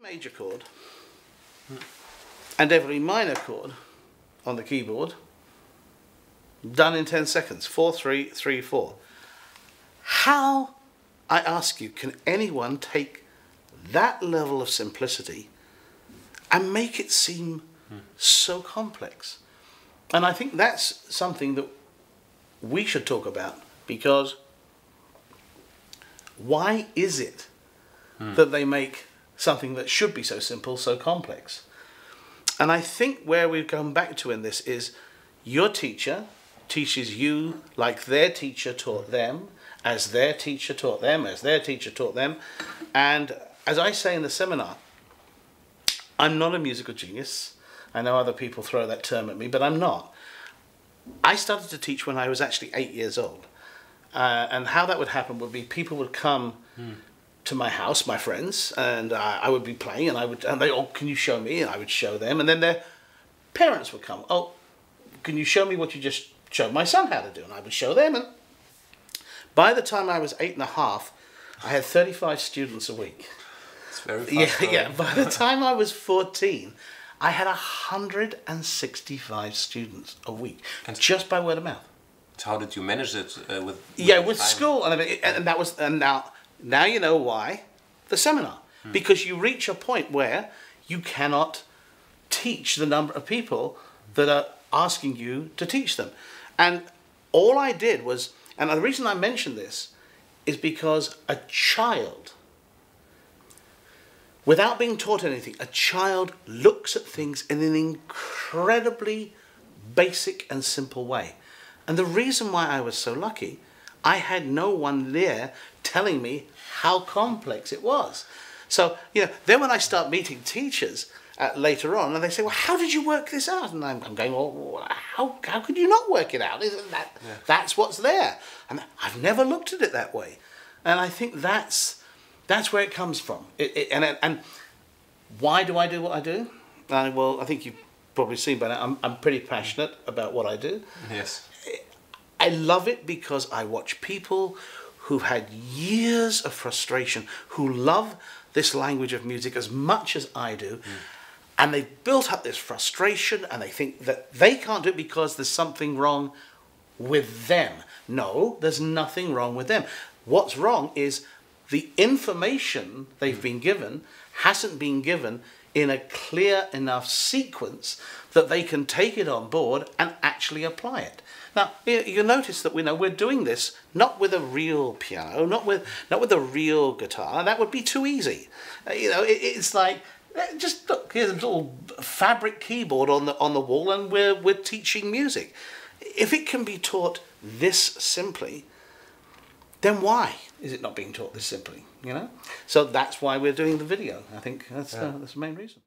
Major chord and every minor chord on the keyboard done in 10 seconds. 4, 3, 3, 4. How, I ask you, can anyone take that level of simplicity and make it seem so complex? And I think that's something that we should talk about, because why is it that they make something that should be so simple so complex? And I think where we've gone back to in this is your teacher teaches you like their teacher taught them, as their teacher taught them, as their teacher taught them. And as I say in the seminar, I'm not a musical genius. I know other people throw that term at me, but I'm not. I started to teach when I was actually 8 years old. And how that would happen would be people would come to my house, my friends, and I would be playing, and they, oh, can you show me? And I would show them, and then their parents would come. Oh, can you show me what you just showed my son how to do? And I would show them, and by the time I was 8.5, I had 35 students a week. It's very fast. Yeah. By the time I was 14, I had 165 students a week, and just by word of mouth. So how did you manage it with school and that was, and now you know why the seminar, because you reach a point where you cannot teach the number of people that are asking you to teach them. And all I did was, and the reason I mention this is because a child, without being taught anything, a child looks at things in an incredibly basic and simple way. And the reason why I was so lucky, I had no one there telling me how complex it was. So, you know, then when I start meeting teachers later on, and they say, well, how did you work this out? And I'm going, well, how could you not work it out? Isn't that, that's what's there. And I've never looked at it that way. And I think that's where it comes from. And why do I do what I do? Well, I think you've probably seen by now, I'm pretty passionate about what I do. Yes. I love it because I watch people who've had years of frustration, who love this language of music as much as I do, and they've built up this frustration, and they think that they can't do it because there's something wrong with them. No, there's nothing wrong with them. What's wrong is the information they've been given hasn't been given in a clear enough sequence that they can take it on board and actually apply it. Now, you notice that we're doing this not with a real piano, not with a real guitar. That would be too easy. It's like, just look, here's a little fabric keyboard on the wall, and we're teaching music. If it can be taught this simply, then why is it not being taught this simply? You know, so that's why we're doing the video. I think that's the main reason.